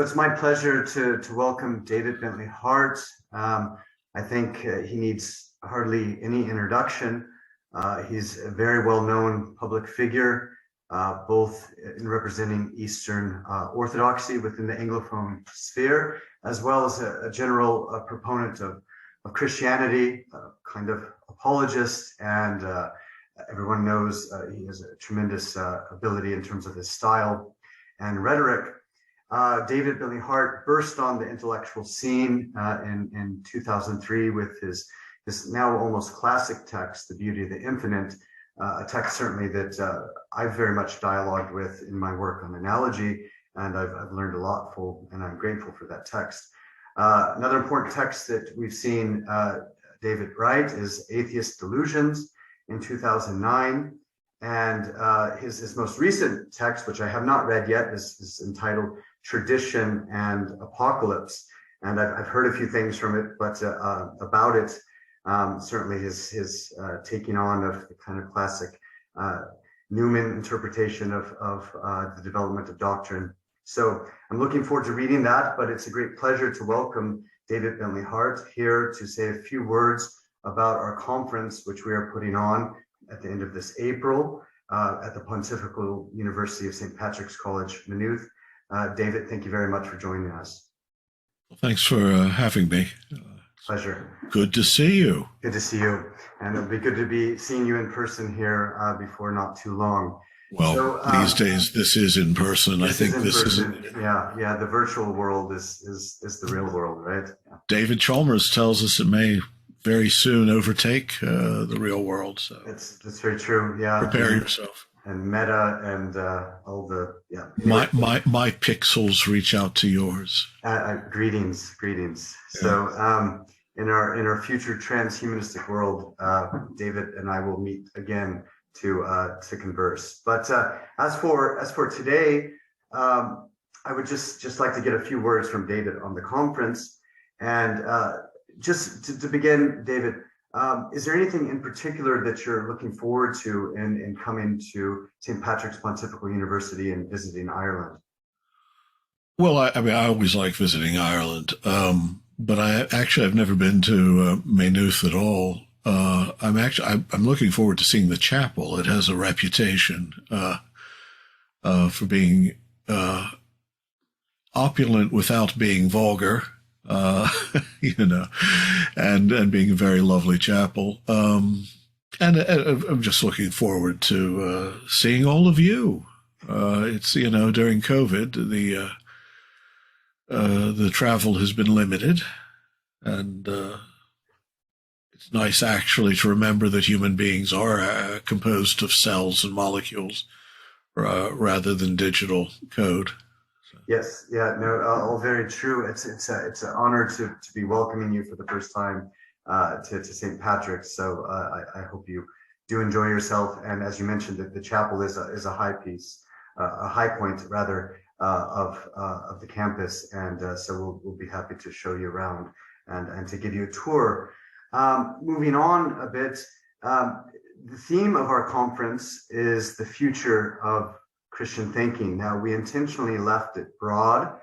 It's my pleasure to welcome David Bentley Hart. I think he needs hardly any introduction. He's a very well-known public figure, both in representing Eastern Orthodoxy within the Anglophone sphere, as well as a general proponent of Christianity, kind of apologist, and everyone knows he has a tremendous ability in terms of his style and rhetoric. David Bentley Hart burst on the intellectual scene in 2003 with his now almost classic text, The Beauty of the Infinite, a text certainly that I've very much dialogued with in my work on analogy, and I've learned a lot and I'm grateful for that text. Another important text that we've seen David write is Atheist Delusions in 2009. And his most recent text, which I have not read yet, is entitled Tradition and Apocalypse. And I've heard a few things from it, but about it, certainly his taking on of the kind of classic Newman interpretation of the development of doctrine. So I'm looking forward to reading that, but it's a great pleasure to welcome David Bentley Hart here to say a few words about our conference, which we are putting on at the end of this April at the Pontifical University of St. Patrick's College, Maynooth. David, thank you very much for joining us. Well, thanks for having me. Pleasure. Good to see you. Good to see you. And it'll be good to be seeing you in person here before not too long. Well, so, these days this is in person. I think this is. Yeah. The virtual world is the real world, right? Yeah. David Chalmers tells us it may very soon overtake the real world. So that's very true. Yeah. Prepare yourself. And Meta and all the My pixels reach out to yours. Greetings. Yeah. So in our future transhumanistic world, David and I will meet again to converse. But as for today, I would just like to get a few words from David on the conference. And just to begin, David, is there anything in particular that you're looking forward to in coming to St. Patrick's Pontifical University and visiting Ireland? Well, I always like visiting Ireland, but I've never been to Maynooth at all. I'm looking forward to seeing the chapel. It has a reputation for being opulent without being vulgar. And being a very lovely chapel. And I'm just looking forward to seeing all of you. It's, during COVID, the travel has been limited, and it's nice actually to remember that human beings are composed of cells and molecules rather than digital code. Yes, yeah, no, all very true. It's an honor to be welcoming you for the first time to St. Patrick's. So I hope you do enjoy yourself. And as you mentioned, the chapel is a high point rather of the campus. And so we'll be happy to show you around and to give you a tour. Moving on a bit, the theme of our conference is the future of Christian thinking. Now, we intentionally left it broad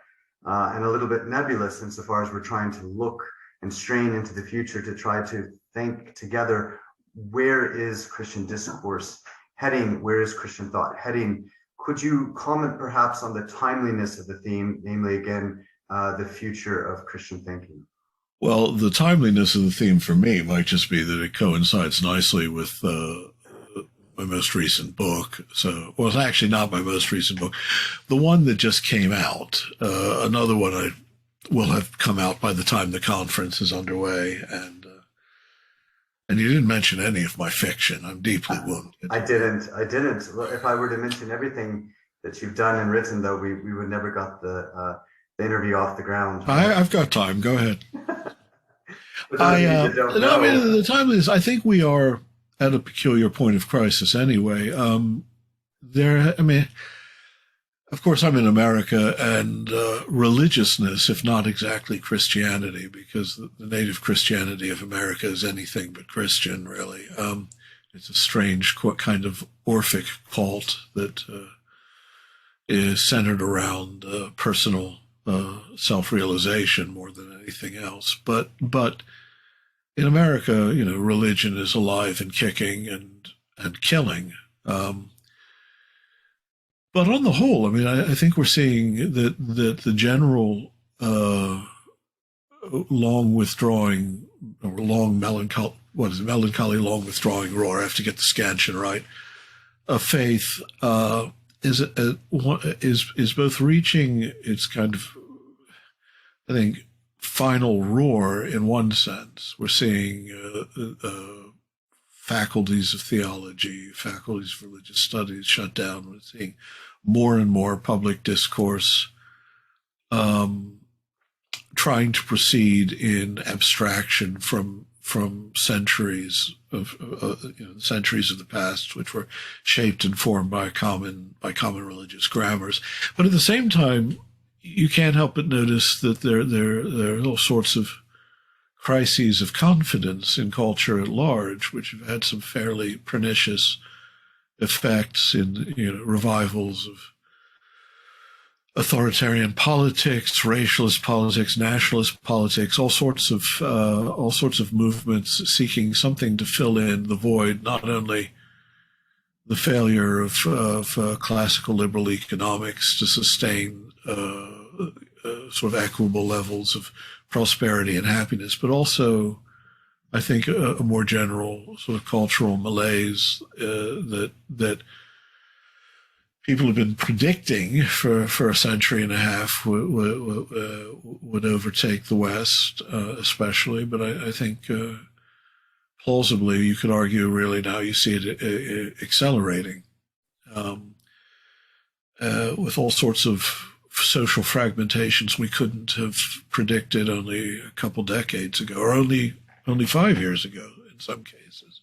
and a little bit nebulous insofar as we're trying to look and strain into the future to try to think together, where is Christian discourse heading? Where is Christian thought heading? Could you comment perhaps on the timeliness of the theme, namely, again, the future of Christian thinking? Well, the timeliness of the theme for me might just be that it coincides nicely with my most recent book. So, well, it's actually not my most recent book. The one that just came out, another one will have come out by the time the conference is underway. And you didn't mention any of my fiction. I'm deeply wounded. I didn't. Well, if I were to mention everything that you've done and written, though, we would never got the interview off the ground. I've got time. Go ahead. The timeliness, I think we are at a peculiar point of crisis anyway. Of course, I'm in America, and religiousness, if not exactly Christianity, because the native Christianity of America is anything but Christian, really. It's a strange kind of Orphic cult that is centered around personal self-realization more than anything else. But in America, religion is alive and kicking and killing. But on the whole, I mean, I think we're seeing that the general long withdrawing or long melancholy, melancholy long withdrawing roar, I have to get the scansion right, of faith is both reaching its kind of, I think, final roar in one sense. We're seeing faculties of theology, faculties of religious studies shut down. We're seeing more and more public discourse trying to proceed in abstraction from centuries of centuries of the past, which were shaped and formed by common religious grammars. But at the same time, you can't help but notice that there are all sorts of crises of confidence in culture at large, which have had some fairly pernicious effects in revivals of authoritarian politics, racialist politics, nationalist politics, all sorts of movements seeking something to fill in the void, not only the failure of classical liberal economics to sustain sort of equitable levels of prosperity and happiness, but also, I think, a more general sort of cultural malaise that people have been predicting for a century and a half would overtake the West, especially. But I think plausibly you could argue really now you see it accelerating with all sorts of social fragmentations we couldn't have predicted only a couple decades ago, or only 5 years ago in some cases.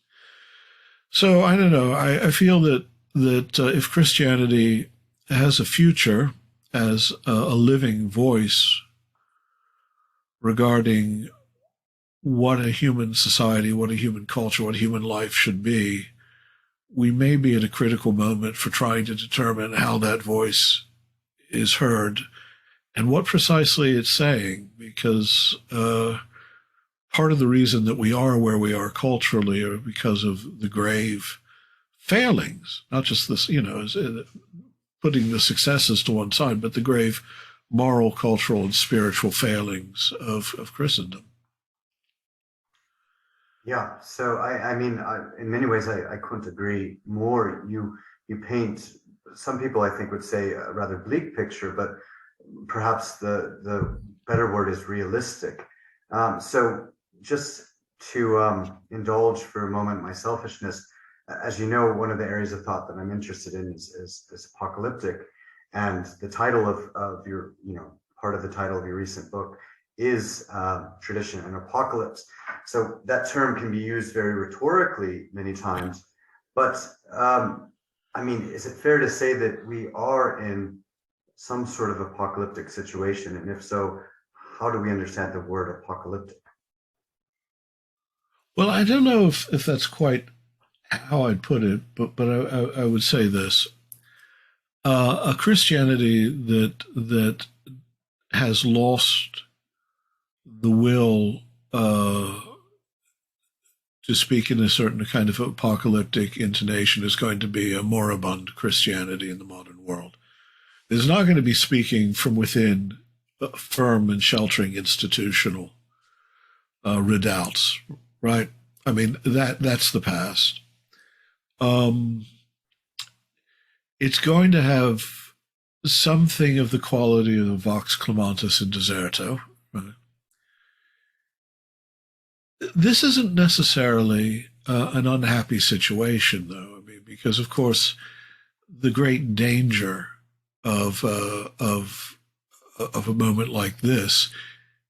So I don't know. I feel that if Christianity has a future as a living voice regarding what a human society, what a human culture, what human life should be, we may be at a critical moment for trying to determine how that voice is heard and what precisely it's saying, because part of the reason that we are where we are culturally are because of the grave failings, not just this, putting the successes to one side, but the grave moral, cultural, and spiritual failings of Christendom. Yeah. So I mean, in many ways, I couldn't agree more. You paint, some people I think would say, a rather bleak picture, but perhaps the better word is realistic. So just to indulge for a moment my selfishness, as you know, one of the areas of thought that I'm interested in is apocalyptic, and the title of your, part of the title of your recent book is Tradition and Apocalypse. So that term can be used very rhetorically many times, but I mean, is it fair to say that we are in some sort of apocalyptic situation? And if so, how do we understand the word apocalyptic? Well, I don't know if that's quite how I'd put it, but I would say this: a Christianity that has lost the will to speak in a certain kind of apocalyptic intonation is going to be a moribund Christianity in the modern world. It's not going to be speaking from within firm and sheltering institutional redoubts, right? I mean, that's the past. It's going to have something of the quality of the Vox Clamantis in Deserto, right? This isn't necessarily an unhappy situation, though. I mean, because of course, the great danger of a moment like this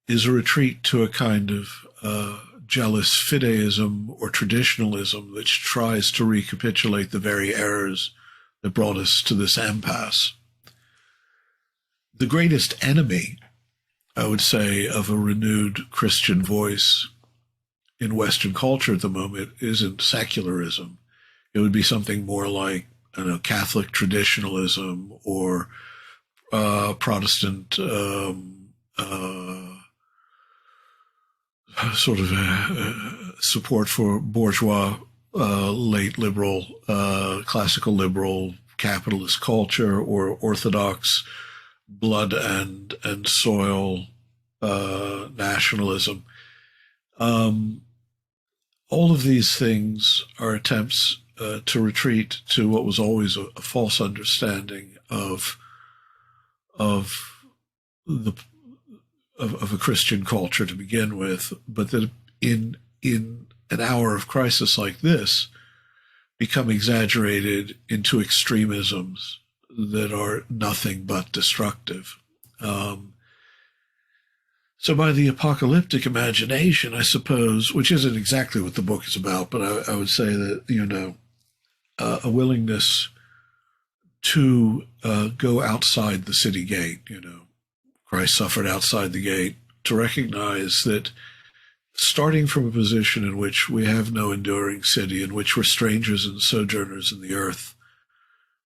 is a retreat to a kind of jealous fideism or traditionalism which tries to recapitulate the very errors that brought us to this impasse. The greatest enemy, I would say, of a renewed Christian voice in Western culture at the moment isn't secularism. It would be something more like, I don't know, Catholic traditionalism or Protestant sort of support for bourgeois, late liberal, classical liberal capitalist culture, or orthodox blood and soil nationalism. All of these things are attempts to retreat to what was always a false understanding of the of a Christian culture to begin with, but that in an hour of crisis like this become exaggerated into extremisms that are nothing but destructive. So by the apocalyptic imagination, I suppose, which isn't exactly what the book is about, but I would say that, a willingness to go outside the city gate, Christ suffered outside the gate, to recognize that starting from a position in which we have no enduring city, in which we're strangers and sojourners in the earth,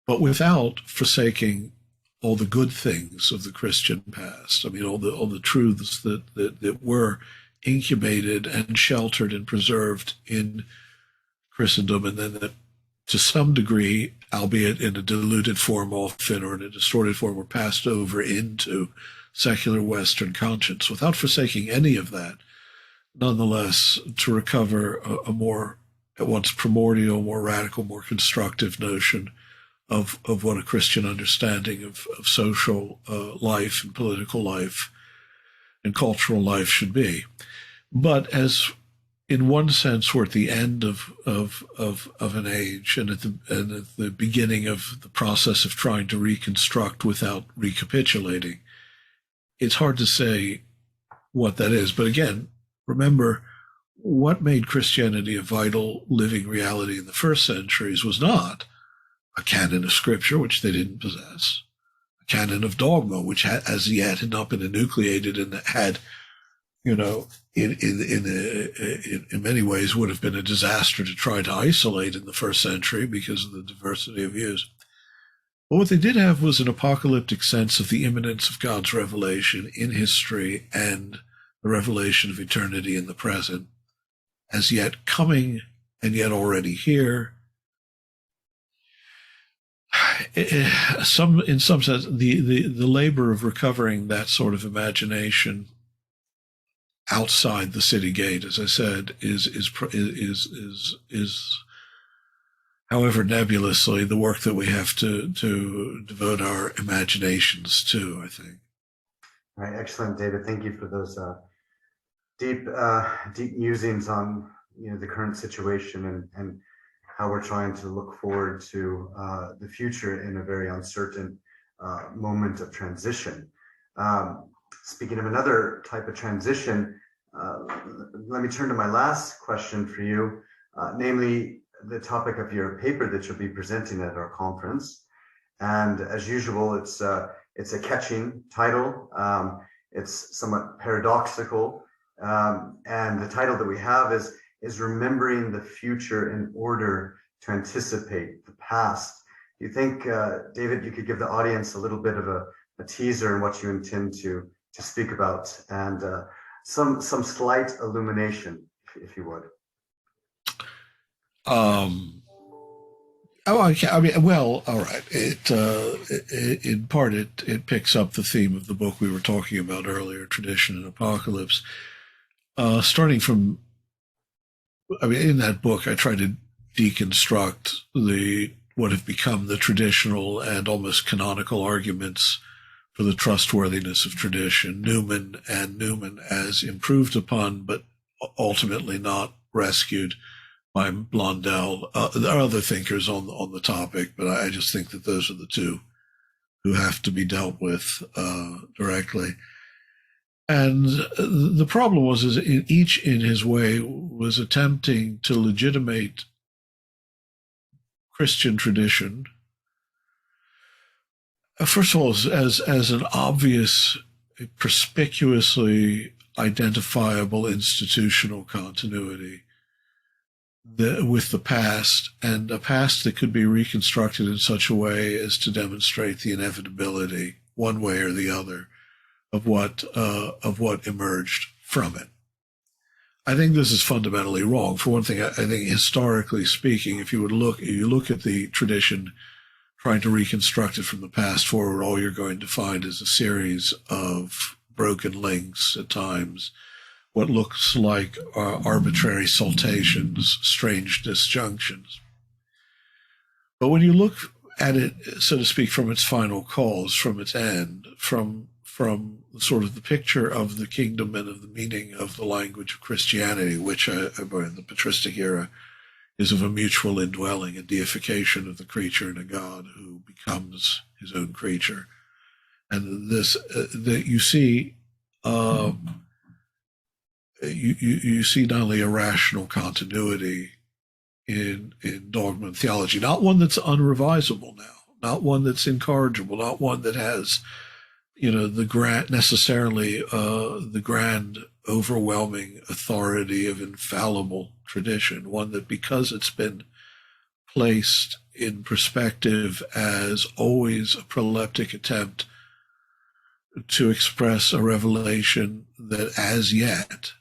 but without forsaking all the good things of the Christian past. I mean, all the truths that were incubated and sheltered and preserved in Christendom, and then that to some degree, albeit in a diluted form often or in a distorted form, were passed over into secular Western conscience, without forsaking any of that, nonetheless, to recover a more at once primordial, more radical, more constructive notion of what a Christian understanding of social life and political life and cultural life should be. But as in one sense we're at the end of an age and at the beginning of the process of trying to reconstruct without recapitulating, it's hard to say what that is. But again, remember, what made Christianity a vital living reality in the first centuries was not a canon of scripture, which they didn't possess, a canon of dogma, which as yet had not been enucleated and had, in many ways would have been a disaster to try to isolate in the first century because of the diversity of views. But what they did have was an apocalyptic sense of the imminence of God's revelation in history and the revelation of eternity in the present, as yet coming and yet already here. In some sense, the labor of recovering that sort of imagination outside the city gate, as I said, is however nebulously the work that we have to devote our imaginations to, I think. All right, excellent, David. Thank you for those deep musings on the current situation and how we're trying to look forward to the future in a very uncertain moment of transition. Speaking of another type of transition, let me turn to my last question for you, namely the topic of your paper that you'll be presenting at our conference. And as usual, it's a catching title. It's somewhat paradoxical, and the title that we have is Remembering the Future in Order to Anticipate the Past. Do you think, David, you could give the audience a little bit of a teaser on what you intend to speak about, and some slight illumination, if you would? Well, all right. In part, it picks up the theme of the book we were talking about earlier, Tradition and Apocalypse. Starting from, in that book, I try to deconstruct what have become the traditional and almost canonical arguments for the trustworthiness of tradition, Newman as improved upon, but ultimately not rescued by Blondel. There are other thinkers on the topic, but I just think that those are the two who have to be dealt with directly. And the problem was each in his way was attempting to legitimate Christian tradition, first of all, as an obvious, perspicuously identifiable institutional continuity with the past, and a past that could be reconstructed in such a way as to demonstrate the inevitability one way or the other of what emerged from it. I think this is fundamentally wrong. For one thing, I think historically speaking, if you look at the tradition trying to reconstruct it from the past forward, all you're going to find is a series of broken links at times, what looks like arbitrary saltations, strange disjunctions. But when you look at it, so to speak, from its final cause, from its end, from sort of the picture of the kingdom and of the meaning of the language of Christianity, which in the patristic era is of a mutual indwelling, a deification of the creature in a God who becomes his own creature. And this, that you see, you see not only a rational continuity in dogma and theology, not one that's unrevisable now, not one that's incorrigible, not one that has, the grand overwhelming authority of infallible tradition, one that, because it's been placed in perspective as always a proleptic attempt to express a revelation that as yet,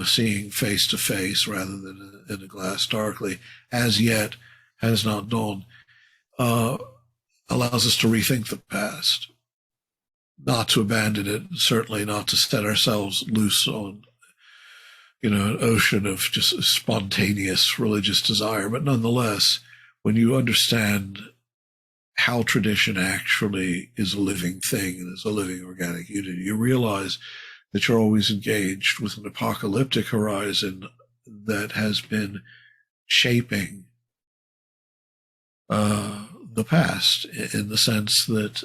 seeing face to face rather than in a glass darkly, as yet has not dawned, allows us to rethink the past, not to abandon it, certainly not to set ourselves loose on, an ocean of just spontaneous religious desire. But nonetheless, when you understand how tradition actually is a living thing and is a living organic unity, you realize that you're always engaged with an apocalyptic horizon that has been shaping the past, in the sense that,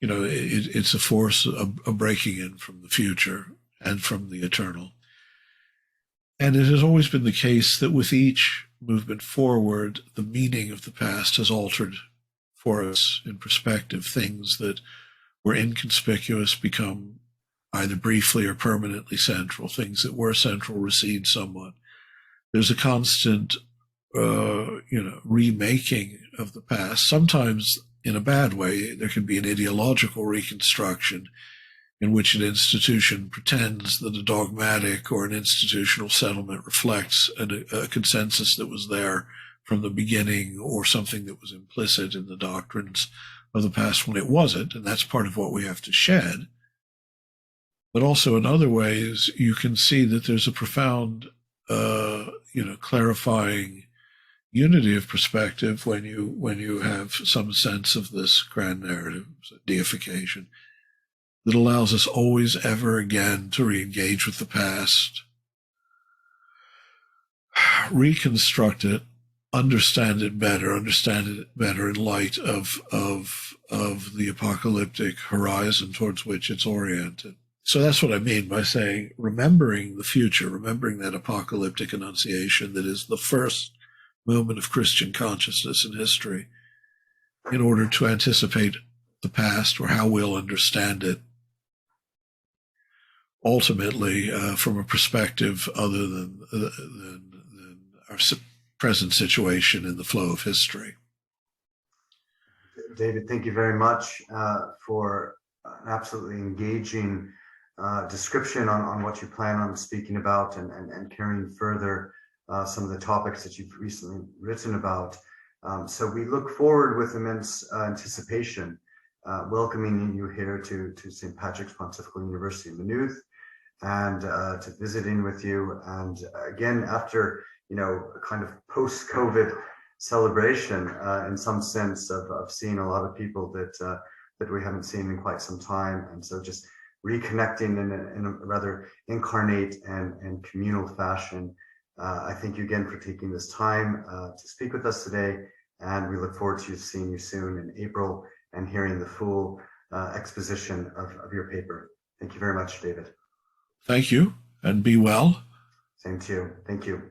it's a force, a breaking in from the future and from the eternal. And it has always been the case that with each movement forward, the meaning of the past has altered for us in perspective. Things that were inconspicuous become either briefly or permanently central. Things that were central recede somewhat. There's a constant, remaking of the past. Sometimes in a bad way. There can be an ideological reconstruction in which an institution pretends that a dogmatic or an institutional settlement reflects a consensus that was there from the beginning, or something that was implicit in the doctrines of the past when it wasn't, and that's part of what we have to shed. But also in other ways, you can see that there's a profound, clarifying unity of perspective when you have some sense of this grand narrative, deification, that allows us always ever again to re-engage with the past, reconstruct it, understand it better in light of the apocalyptic horizon towards which it's oriented. So that's what I mean by saying remembering the future, remembering that apocalyptic annunciation that is the first moment of Christian consciousness in history, in order to anticipate the past or how we'll understand it ultimately from a perspective other than our present situation in the flow of history. David, thank you very much for an absolutely engaging description on what you plan on speaking about and carrying further some of the topics that you've recently written about. So we look forward with immense anticipation, welcoming you here to St. Patrick's Pontifical University in Maynooth, and to visiting with you. And again, after a kind of post-COVID celebration, in some sense of seeing a lot of people that we haven't seen in quite some time, and so just reconnecting in a rather incarnate and communal fashion. I thank you again for taking this time to speak with us today, and we look forward to seeing you soon in April and hearing the full exposition of your paper. Thank you very much, David. Thank you, and be well. Same to you. Thank you.